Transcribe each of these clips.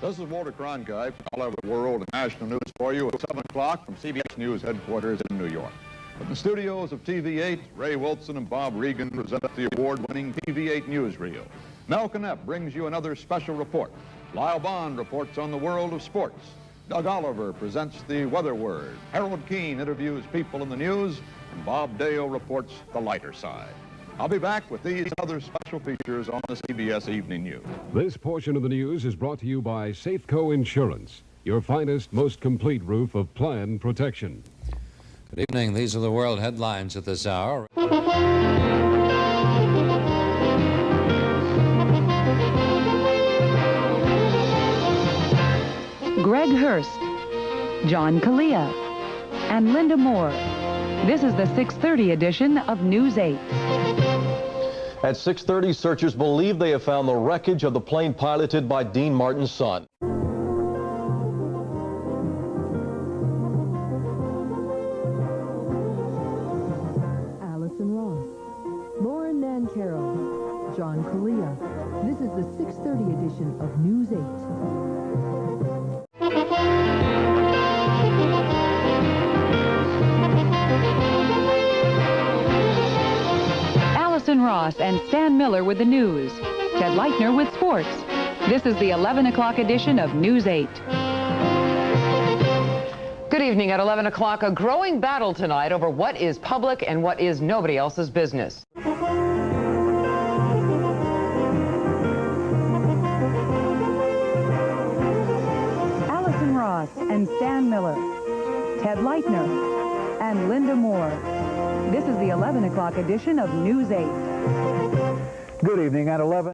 This is Walter Cronkite all over the world and national news for you at 7 o'clock from CBS News headquarters in New York. From the studios of TV8, Ray Wilson and Bob Regan present the award-winning TV8 Newsreel. Mel Knapp brings you another special report. Lyle Bond reports on the world of sports. Doug Oliver presents the weather word. Harold Keene interviews people in the news, and Bob Dale reports the lighter side. I'll be back with these and other special features on the CBS Evening News. This portion of the news is brought to you by Safeco Insurance, your finest, most complete roof of plan protection. Good evening. These are the world headlines at this hour. Greg Hurst, John Kalia, and Linda Moore. This is the 6:30 edition of News 8. At 6:30, searchers believe they have found the wreckage of the plane piloted by Dean Martin's son. Allison Ross, Lauren Nancarrow, John Kalia. This is the 6:30 edition of News 8. Allison Ross and Stan Miller with the news. Ted Leitner with sports. This is the 11 o'clock edition of News 8. Good evening. At 11 o'clock, a growing battle tonight over what is public and what is nobody else's business. Allison Ross and Stan Miller. Ted Leitner and Linda Moore. This is the 11 o'clock edition of News 8. Good evening. At 11.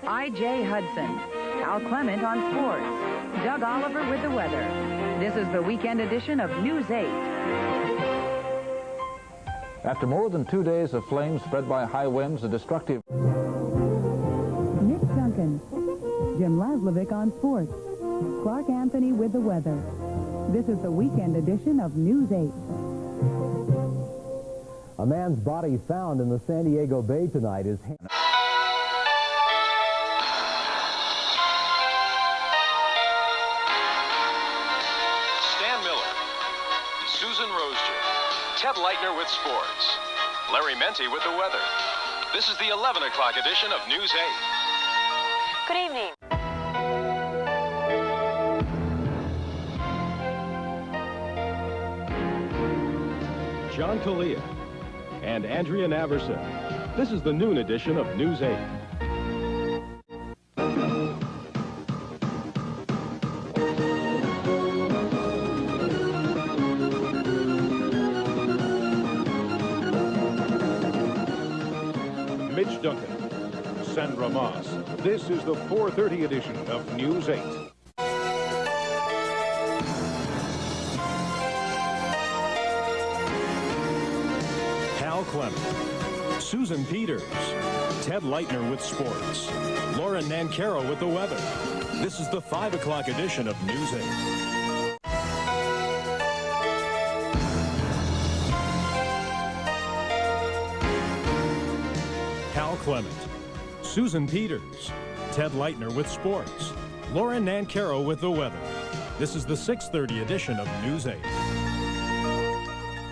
I.J. Hudson, Al Clement on sports, Doug Oliver with the weather. This is the weekend edition of News 8. After more than 2 days of flames spread by high winds and destructive... Nick Duncan, Jim Laslovic on sports, Clark Anthony with the weather. This is the weekend edition of News 8. A man's body found in the San Diego Bay tonight is... Stan Miller, Susan Rozier, Ted Leitner with sports, Larry Menti with the weather. This is the 11 o'clock edition of News 8. Good evening. John Kalia and Andrea Naverson. This is the noon edition of News 8. Mitch Duncan, Sandra Moss. This is the 4:30 edition of News 8. Al Clement, Susan Peters, Ted Leitner with sports, Lauren Nancarrow with the weather. This is the 5 o'clock edition of News 8. Al Clement, Susan Peters, Ted Leitner with sports, Lauren Nancarrow with the weather. This is the 6:30 edition of News 8.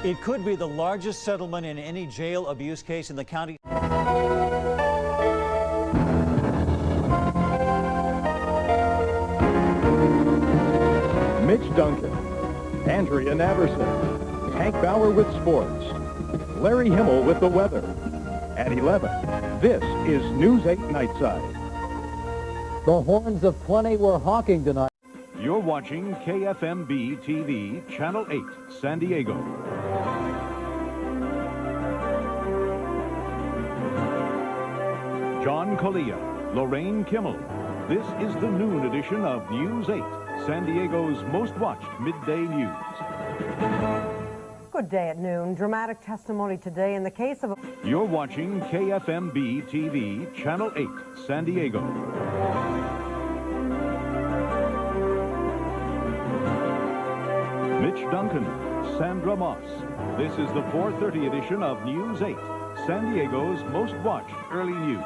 It could be the largest settlement in any jail abuse case in the county. Mitch Duncan, Andrea Naverson, Hank Bauer with sports, Larry Himmel with the weather. At 11, this is News 8 Nightside. The horns of plenty were honking tonight. You're watching KFMB-TV, Channel 8, San Diego. John Kalia, Lorraine Kimmel. This is the noon edition of News 8, San Diego's most watched midday news. Good day at noon. Dramatic testimony today in the case of... You're watching KFMB-TV, Channel 8, San Diego. Mitch Duncan, Sandra Moss. This is the 4:30 edition of News 8, San Diego's most watched early news.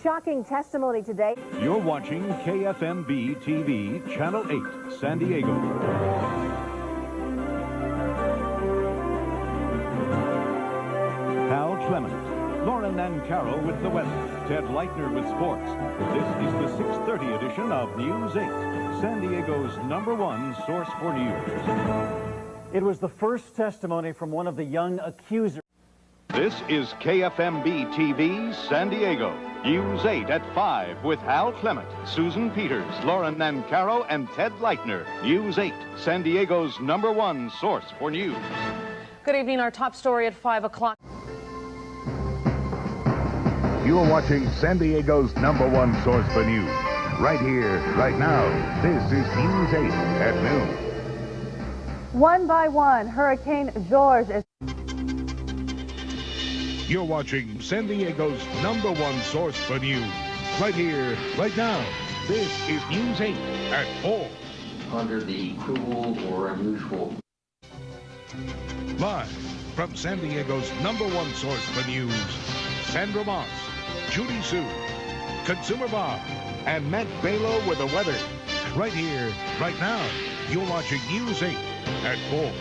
Shocking testimony today. You're watching KFMB-TV, Channel 8, San Diego. Hal Clement, Lauren Nancaro with the weather, Ted Leitner with sports. This is the 6:30 edition of News 8, San Diego's #1 source for news. It was the first testimony from one of the young accusers. This is KFMB-TV, San Diego. News 8 at 5 with Hal Clement, Susan Peters, Lauren Nancaro, and Ted Leitner. News 8, San Diego's #1 source for news. Good evening. Our top story at 5 o'clock. You are watching San Diego's #1 source for news. Right here, right now. This is News 8 at noon. One by one, Hurricane George is... You're watching San Diego's #1 source for news. Right here, right now. This is News 8 at 4. Under the cruel or unusual. Live from San Diego's #1 source for news, Sandra Moss, Judy Sue, Consumer Bob, and Matt Balo with the weather. Right here, right now. You're watching News 8 at 4.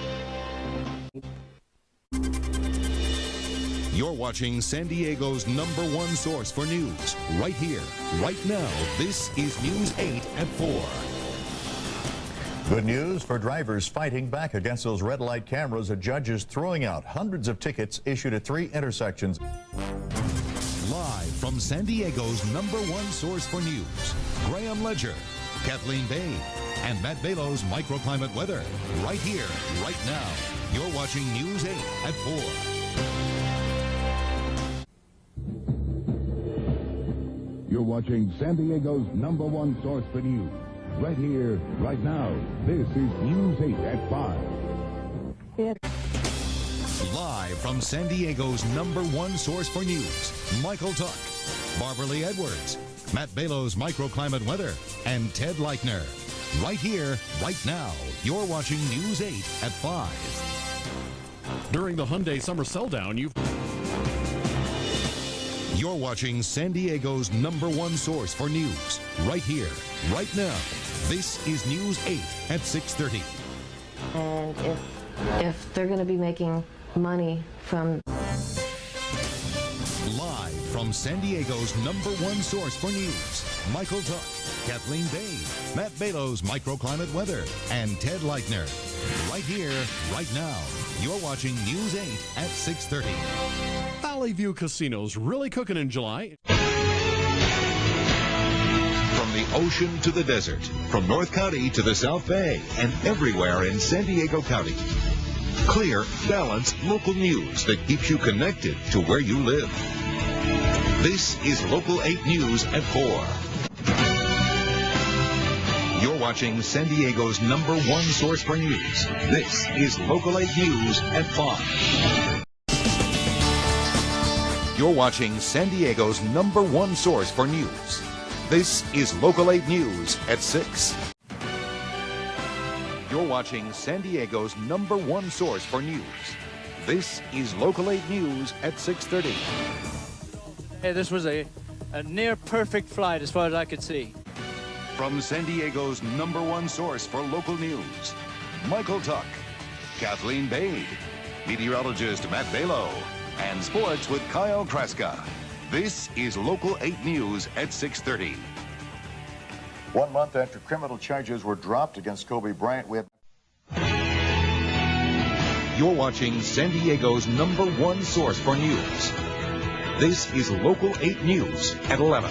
You're watching San Diego's #1 source for news. Right here, right now. This is News 8 at 4. Good news for drivers fighting back against those red light cameras. A judge is throwing out hundreds of tickets issued at 3 intersections. Live from San Diego's #1 source for news, Graham Ledger, Kathleen Bay, and Matt Balo's microclimate weather. Right here, right now. You're watching News 8 at 4. You're watching San Diego's #1 source for news. Right here, right now. This is News 8 at 5. Live from San Diego's #1 source for news, Michael Tuck, Barbara Lee Edwards, Matt Balo's microclimate weather, and Ted Leitner. Right here, right now. You're watching News 8 at 5. During the Hyundai Summer Sell-Down, You're watching San Diego's #1 source for news. Right here, right now. This is News 8 at 6:30. And if they're going to be making money from... Live from San Diego's #1 source for news, Michael Tuck, Kathleen Bay, Matt Balo's microclimate weather, and Ted Leitner. Right here, right now. You're watching News 8 at 6:30. Valley View Casino's really cooking in July. From the ocean to the desert, from North County to the South Bay, and everywhere in San Diego County. Clear, balanced local news that keeps you connected to where you live. This is Local 8 News at 4. You're watching San Diego's #1 source for news. This is Local 8 News at 5. You're watching San Diego's #1 source for news. This is Local 8 News at 6. You're watching San Diego's #1 source for news. This is Local 8 News at 6:30. Hey, this was a near perfect flight as far as I could see. From San Diego's #1 source for local news, Michael Tuck, Kathleen Bay, meteorologist Matt Balo, and sports with Kyle Kraska. This is Local 8 News at 6:30. 1 month after criminal charges were dropped against Kobe Bryant, we have... You're watching San Diego's #1 source for news. This is Local 8 News at 11.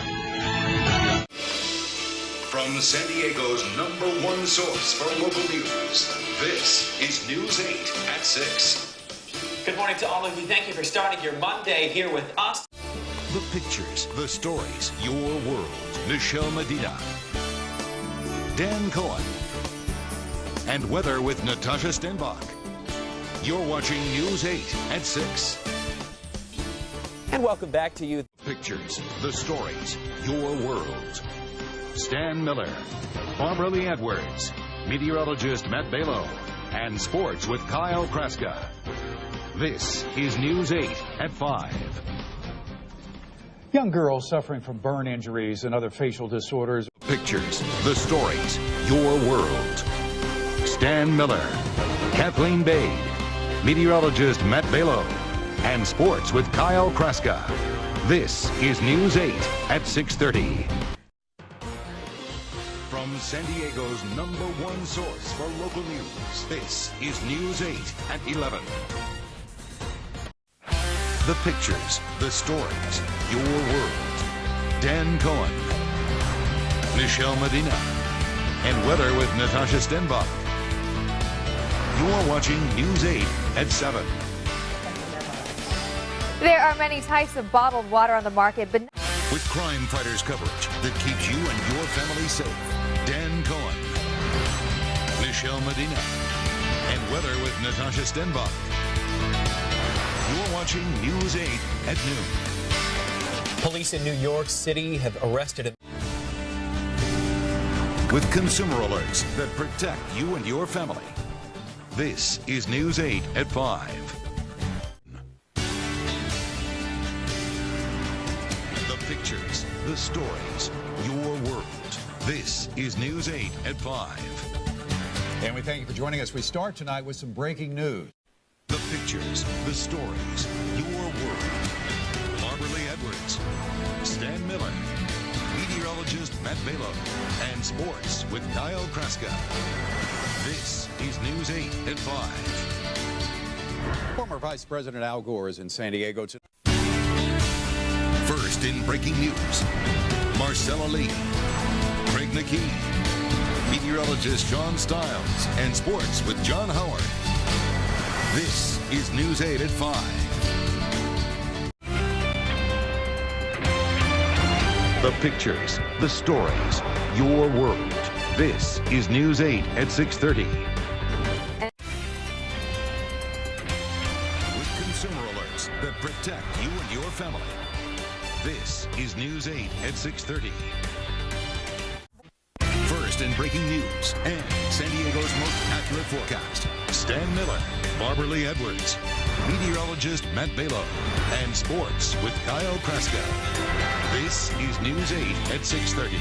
From San Diego's #1 source for local news, this is News 8 at 6. Good morning to all of you. Thank you for starting your Monday here with us. The pictures, the stories, your world. Michelle Medina, Dan Cohen, and weather with Natasha Stenbach. You're watching News 8 at 6. And welcome back to you. Pictures, the stories, your world. Stan Miller, Barbara Lee Edwards, meteorologist Matt Balo, and sports with Kyle Kraska. This is News 8 at 5. Young girls suffering from burn injuries and other facial disorders. Pictures, the stories, your world. Stan Miller, Kathleen Bade, meteorologist Matt Balo, and sports with Kyle Kraska. This is News 8 at 6:30. From San Diego's #1 source for local news, this is News 8 at 11. The pictures, the stories, your world. Dan Cohen, Michelle Medina, and weather with Natasha Stenbach. You're watching News 8 at 7. There are many types of bottled water on the market, but with crime fighters coverage that keeps you and your family safe. Dan Cohen, Michelle Medina, and weather with Natasha Stenbach. You're watching News 8 at noon. Police in New York City have arrested him. With consumer alerts that protect you and your family. This is News 8 at 5. The pictures, the stories, your world. This is News 8 at 5. And we thank you for joining us. We start tonight with some breaking news. The pictures, the stories, your world. Barbara Lee Edwards, Stan Miller, meteorologist Matt Balo, and sports with Kyle Kraska. This is News 8 at 5. Former Vice President Al Gore is in San Diego tonight. First in breaking news, Marcella Lee, Craig McKee, meteorologist Sean Stiles, and sports with John Howard. This is News 8 at 5. The pictures, the stories, your world. This is News 8 at 6:30. With consumer alerts that protect you and your family. This is News 8 at 6:30. First in breaking news and San Diego's most accurate forecast. Stan Miller, Barbara Lee Edwards, meteorologist Matt Balo, and sports with Kyle Kraska. This is News 8 at 6:30.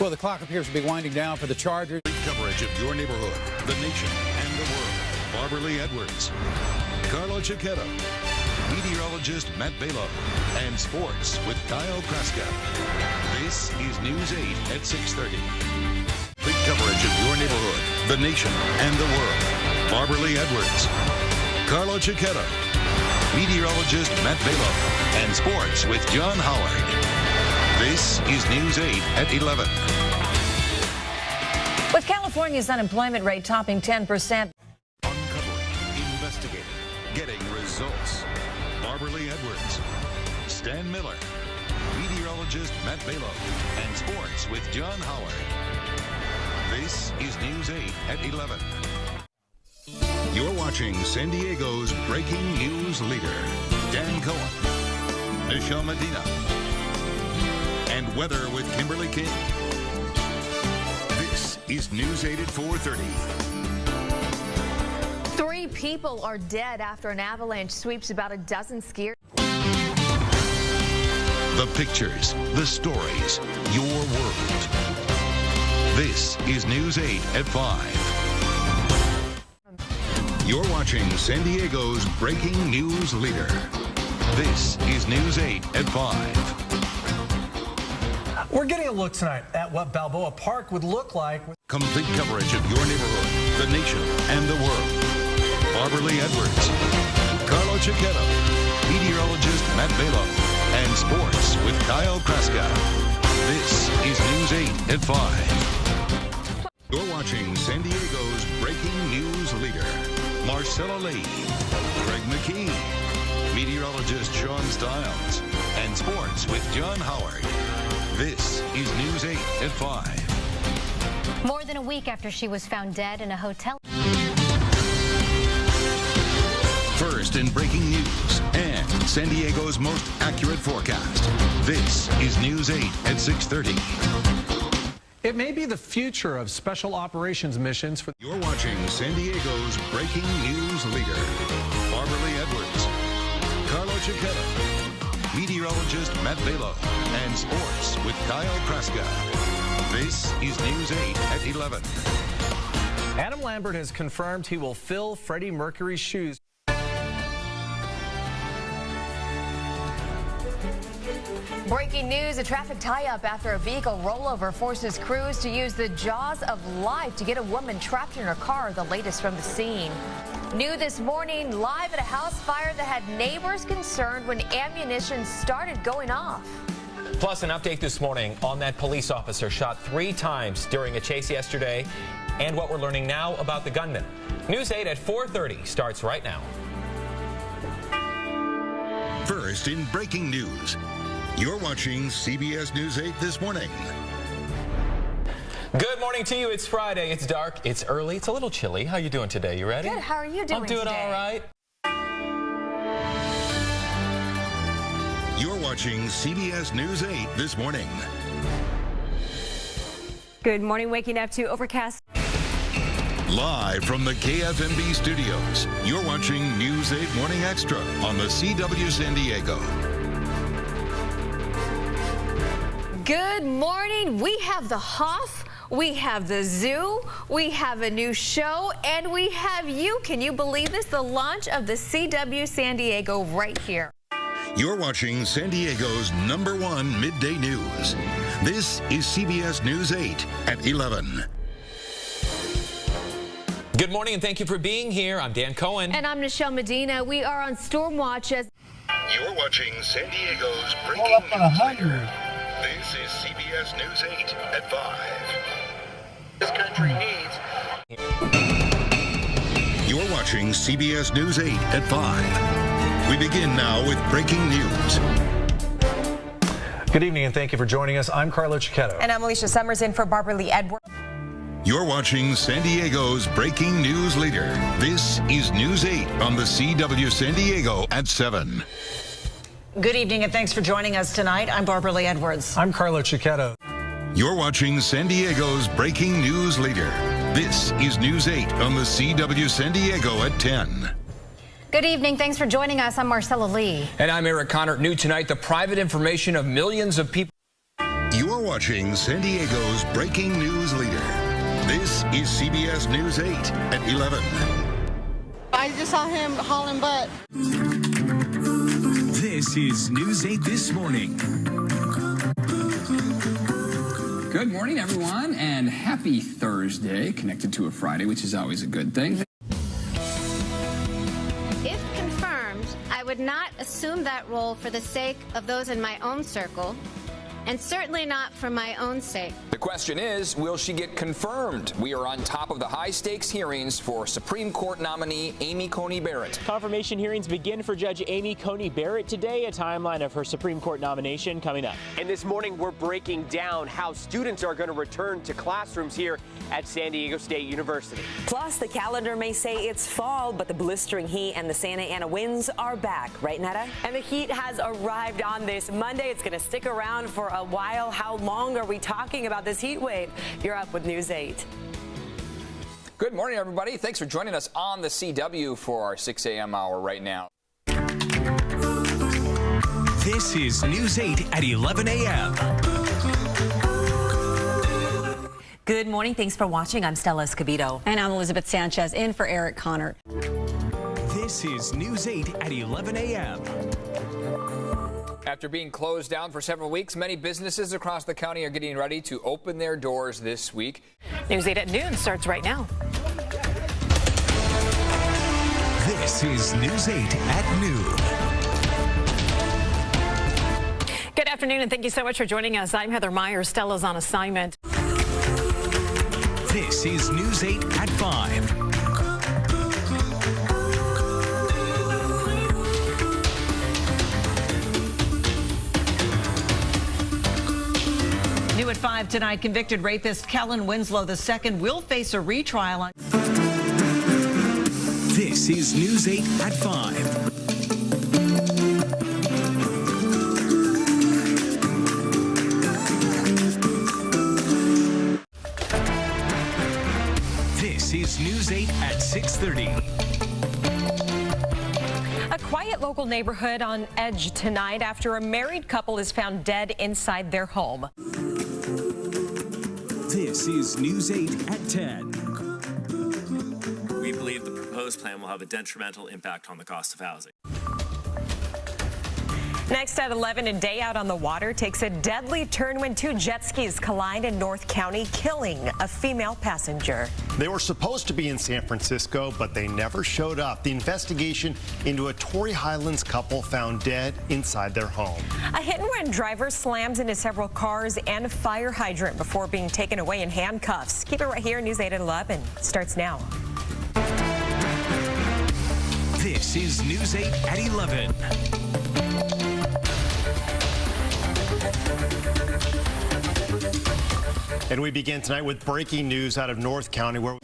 Well, the clock appears to be winding down for the Chargers. Coverage of your neighborhood, the nation, and the world. Barbara Lee Edwards, Carlo Cicchetto, meteorologist Matt Balo, and sports with Kyle Kraska. This is News 8 at 6:30. Big coverage of your neighborhood, the nation, and the world. Barbara Lee Edwards, Carlo Cicchetto, meteorologist Matt Balo, and sports with John Howard. This is News 8 at 11. With California's unemployment rate topping 10%. Uncovering, investigating, getting results. Barbara Lee Edwards, Stan Miller, meteorologist Matt Balo, and sports with John Howard. This is News 8 at 11. You're watching San Diego's breaking news leader, Dan Cohen, Michelle Medina, and weather with Kimberly King. This is News 8 at 4:30. 3 people are dead after an avalanche sweeps about a dozen skiers. The pictures, the stories, your world. This is News 8 at 5. You're watching San Diego's breaking news leader. This is News 8 at 5. We're getting a look tonight at what Balboa Park would look like. Complete coverage of your neighborhood, the nation, and the world. Barbara Lee Edwards, Carlo Cicchetto, meteorologist Matt Balo, and sports with Kyle Kraska. This is News 8 at 5. You're watching San Diego's breaking news leader, Marcella Lee, Craig McKee, meteorologist Sean Stiles, and sports with John Howard. This is News 8 at 5. More than a week after she was found dead in a hotel. First in breaking news and San Diego's most accurate forecast. This is News 8 at 6:30. It may be the future of special operations missions for... You're watching San Diego's breaking news leader, Barbara Lee Edwards, Carlo Cicchetto, meteorologist Matt Belo, and sports with Kyle Kraska. This is News 8 at 11. Adam Lambert has confirmed he will fill Freddie Mercury's shoes. Breaking news, a traffic tie-up after a vehicle rollover forces crews to use the jaws of life to get a woman trapped in her car. The latest from the scene. New this morning, live at a house fire that had neighbors concerned when ammunition started going off. Plus, an update this morning on that police officer shot 3 times during a chase yesterday, and what we're learning now about the gunman. News 8 at 4:30 starts right now. First in breaking news, you're watching CBS News 8 this morning. Good morning to you. It's Friday. It's dark. It's early. It's a little chilly. How you doing today? You ready? Good. How are you doing I'm doing today? all right. You're watching CBS News 8 this morning. Good morning. Waking up to overcast. Live from the KFMB studios, you're watching News 8 Morning Extra on the CW San Diego. Good morning. We have the Hoff, we have the Zoo, we have a new show, and we have you. Can you believe this? The launch of the CW San Diego right here. You're watching San Diego's #1 midday news. This is CBS News 8 at 11. Good morning, and thank you for being here. I'm Dan Cohen. And I'm Nichelle Medina. We are on storm watch as... You're watching San Diego's breaking news leader. This is CBS News 8 at 5. This country needs... You're watching CBS News 8 at 5. We begin now with breaking news. Good evening and thank you for joining us. I'm Carlo Cicchetto. And I'm Alicia Summers in for Barbara Lee Edwards. You're watching San Diego's breaking news leader. This is News 8 on the CW San Diego at 7. Good evening and thanks for joining us tonight. I'm Barbara Lee Edwards. I'm Carlo Cicchetto. You're watching San Diego's breaking news leader. This is News 8 on the CW San Diego at 10. Good evening. Thanks for joining us. I'm Marcella Lee. And I'm Eric Connor. New tonight, the private information of millions of people. You're watching San Diego's breaking news leader. This is CBS News 8 at 11. I just saw him hauling butt. This is News 8 this morning. Good morning, everyone, and happy Thursday, connected to a Friday, which is always a good thing. If confirmed, I would not assume that role for the sake of those in my own circle, and certainly not for my own sake. The question is, will she get confirmed? We are on top of the high-stakes hearings for Supreme Court nominee Amy Coney Barrett. Confirmation hearings begin for Judge Amy Coney Barrett today, a timeline of her Supreme Court nomination coming up. And this morning, we're breaking down how students are going to return to classrooms here at San Diego State University. Plus, the calendar may say it's fall, but the blistering heat and the Santa Ana winds are back. Right, Netta? And the heat has arrived on this Monday. It's going to stick around for a while. How long are we talking about this heat wave? You're up with News 8. Good morning, everybody. Thanks for joining us on the CW for our 6 a.m. hour right now. This is News 8 at 11 a.m. Good morning. Thanks for watching. I'm Stella Escobedo. And I'm Elizabeth Sanchez in for Eric Connor. This is News 8 at 11 a.m. After being closed down for several weeks, many businesses across the county are getting ready to open their doors this week. News 8 at noon starts right now. This is News 8 at noon. Good afternoon, and thank you so much for joining us. I'm Heather Myers. Stella's on assignment. This is News 8 at 5. New at 5 tonight, convicted rapist Kellen Winslow II will face a retrial on... This is News 8 at 5. News 8 at 6:30. A quiet local neighborhood on edge tonight after a married couple is found dead inside their home. This is News 8 at 10. We believe the proposed plan will have a detrimental impact on the cost of housing. Next at 11, a day out on the water takes a deadly turn when two jet skis collide in North County, killing a female passenger. They were supposed to be in San Francisco, but they never showed up. The investigation into a Torrey Highlands couple found dead inside their home. A hit-and-run driver slams into several cars and a fire hydrant before being taken away in handcuffs. Keep it right here. News 8 at 11 starts now. This is News 8 at 11. And we begin tonight with breaking news out of North County, where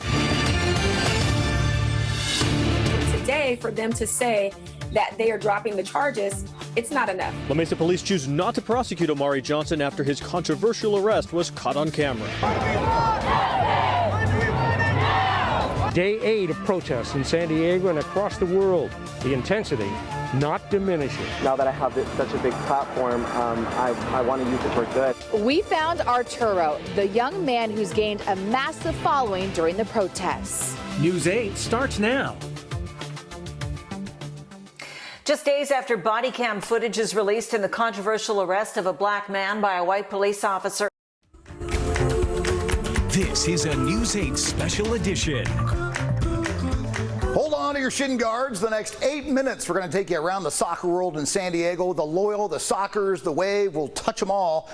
today for them to say that they are dropping the charges, it's not enough. La Mesa police choose not to prosecute Omari Johnson after his controversial arrest was caught on camera. Day 8 of protests in San Diego and across the world. The intensity not diminishing. Now that I have such a big platform, I want to use it for good. We found Arturo, the young man who's gained a massive following during the protests. News 8 starts now. Just days after body cam footage is released in the controversial arrest of a black man by a white police officer. This is a News 8 special edition. Hold on to your shin guards. The next 8 minutes, we're going to take you around the soccer world in San Diego. The Loyal, the Sockers, the Wave, we'll touch them all.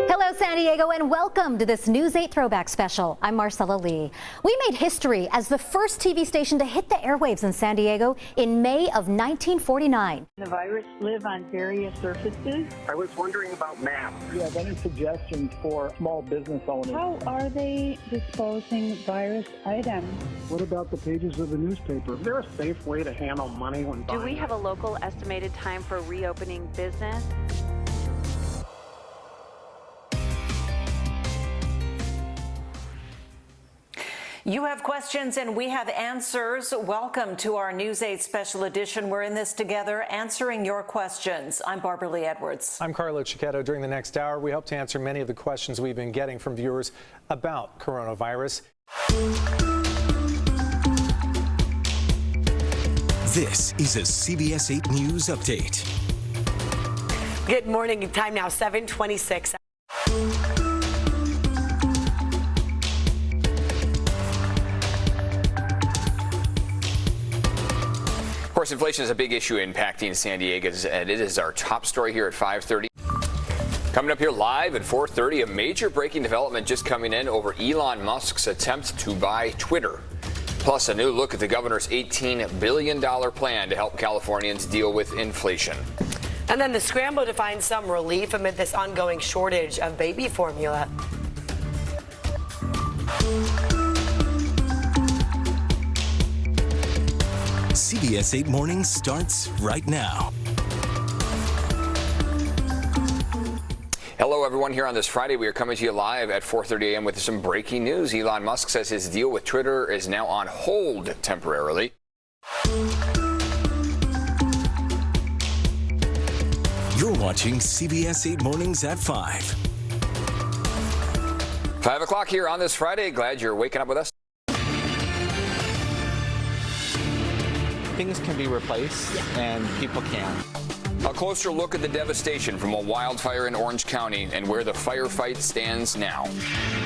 Hello, San Diego, and welcome to this News 8 Throwback special. I'm Marcella Lee. We made history as the first TV station to hit the airwaves in San Diego in May of 1949. The virus live on various surfaces. I was wondering about maps. Do you have any suggestions for small business owners? How are they disposing virus items? What about the pages of the newspaper? Is there a safe way to handle money when buying? Do we have a local estimated time for reopening business? You have questions and we have answers. Welcome to our News 8 special edition. We're in this together, answering your questions. I'm Barbara Lee Edwards. I'm Carlo Cicchetto. During the next hour, we hope to answer many of the questions we've been getting from viewers about coronavirus. This is a CBS 8 News update. Good morning. Time now 7:26. Of course, inflation is a big issue impacting San Diego, and it is our top story here at 5:30. Coming up here live at 4:30, a major breaking development just coming in over Elon Musk's attempt to buy Twitter. Plus, a new look at the governor's $18 billion plan to help Californians deal with inflation. And then the scramble to find some relief amid this ongoing shortage of baby formula. CBS 8 Mornings starts right now. Hello, everyone. Here on this Friday, we are coming to you live at 4:30 a.m. with some breaking news. Elon Musk says his deal with Twitter is now on hold temporarily. You're watching CBS 8 Mornings at 5. 5 o'clock here on this Friday. Glad you're waking up with us. Things can be replaced, and people can. A closer look at the devastation from a wildfire in Orange County and where the firefight stands now.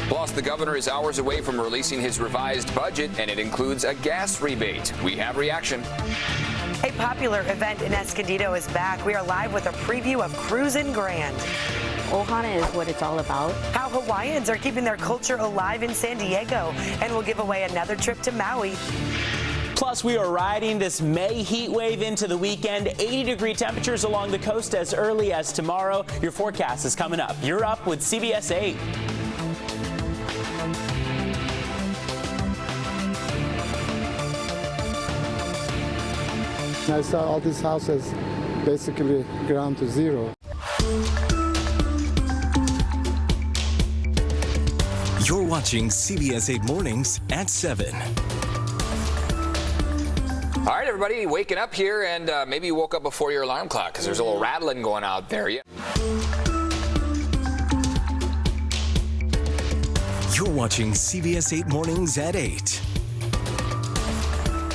Plus, the governor is hours away from releasing his revised budget, and it includes a gas rebate. We have reaction. A popular event in Escondido is back. We are live with a preview of Cruisin' Grand. Ohana is what it's all about. How Hawaiians are keeping their culture alive in San Diego, and we'll give away another trip to Maui. Plus, we are riding this May heat wave into the weekend. 80-degree temperatures along the coast as early as tomorrow. Your forecast is coming up. You're up with CBS 8. I saw all these houses basically ground to zero. You're watching CBS 8 Mornings at 7. All right, everybody, waking up here, and maybe you woke up before your alarm clock because there's a little rattling going out there. Yeah. You're watching CBS 8 Mornings at 8.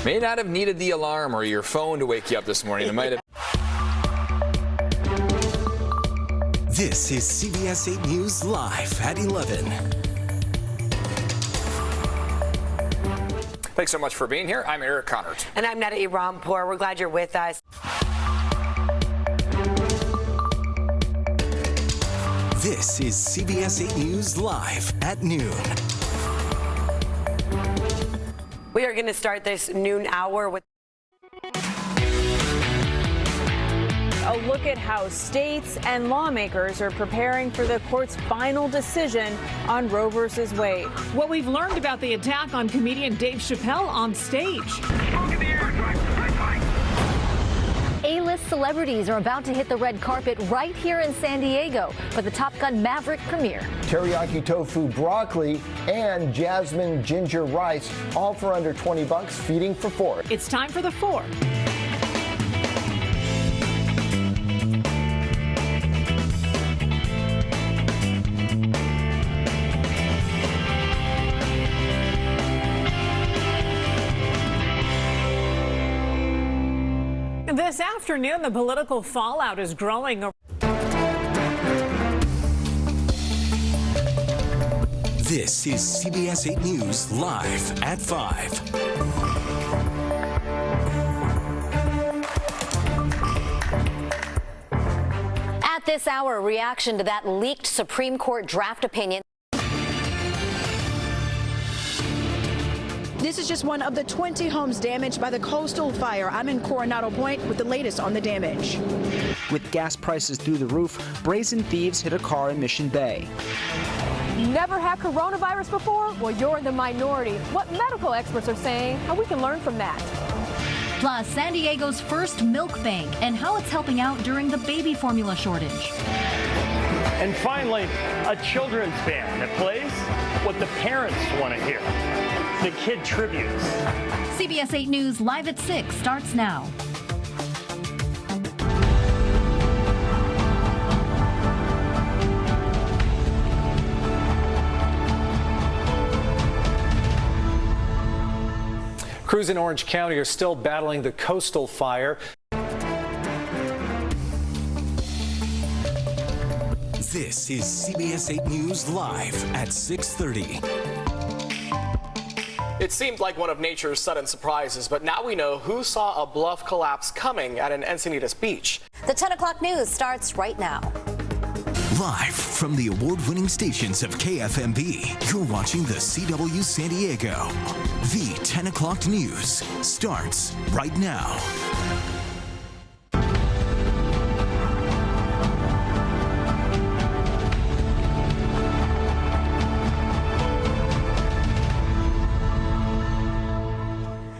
May not have needed the alarm or your phone to wake you up this morning. It might have. This is CBS 8 News Live at 11. Thanks so much for being here. I'm Eric Connert. And I'm Nada Irampour. We're glad you're with us. This is CBS 8 News Live at noon. We are going to start this noon hour with a look at how states and lawmakers are preparing for the court's final decision on Roe v. Wade. What we've learned about the attack on comedian Dave Chappelle on stage. A-list celebrities are about to hit the red carpet right here in San Diego for the Top Gun Maverick premiere. Teriyaki tofu broccoli and jasmine ginger rice, all for under $20, feeding for 4. It's time for the 4. This afternoon, the political fallout is growing. This is CBS 8 News Live at 5. At this hour, reaction to that leaked Supreme Court draft opinion. This is just one of the 20 homes damaged by the coastal fire. I'm in Coronado Point with the latest on the damage. With gas prices through the roof, brazen thieves hit a car in Mission Bay. Never had coronavirus before? Well, you're in the minority. What medical experts are saying, how we can learn from that. Plus, San Diego's first milk bank and how it's helping out during the baby formula shortage. And finally, a children's band that plays what the parents want to hear. The kid tributes. CBS 8 News Live at 6 starts now. Crews in Orange County are still battling the coastal fire. This is CBS 8 News Live at 6:30. It seemed like one of nature's sudden surprises, but now we know who saw a bluff collapse coming at an Encinitas beach. The 10 o'clock news starts right now. Live from the award-winning stations of KFMB, you're watching the CW San Diego. The 10 o'clock news starts right now.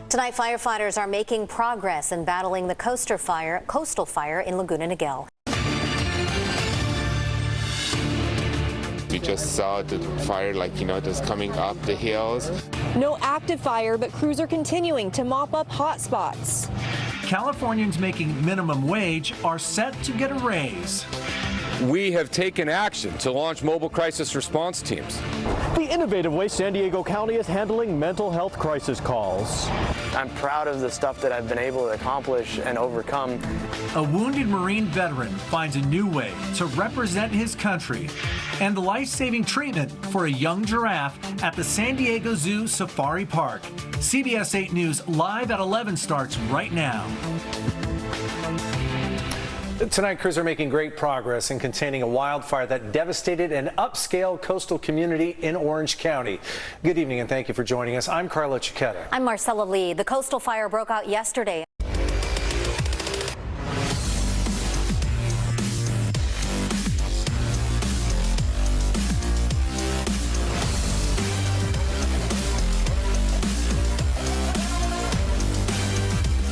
Tonight, firefighters are making progress in battling the coastal fire in Laguna Niguel. We just saw the fire just coming up the hills. No active fire, but crews are continuing to mop up hot spots. Californians making minimum wage are set to get a raise. We have taken action to launch mobile crisis response teams. The innovative way San Diego County is handling mental health crisis calls. I'm proud of the stuff that I've been able to accomplish and overcome. A wounded Marine veteran finds a new way to represent his country, and the life-saving treatment for a young giraffe at the San Diego Zoo Safari Park. CBS 8 News Live at 11 starts right now. Tonight, crews are making great progress in containing a wildfire that devastated an upscale coastal community in Orange County. Good evening and thank you for joining us. I'm Carla Chiquetta. I'm Marcella Lee. The coastal fire broke out yesterday.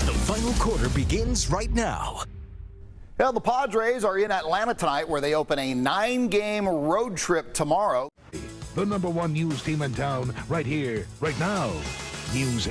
The final quarter begins right now. Well, the Padres are in Atlanta tonight where they open a 9-game road trip tomorrow. the #1 news team in town, right here, right now. News 8.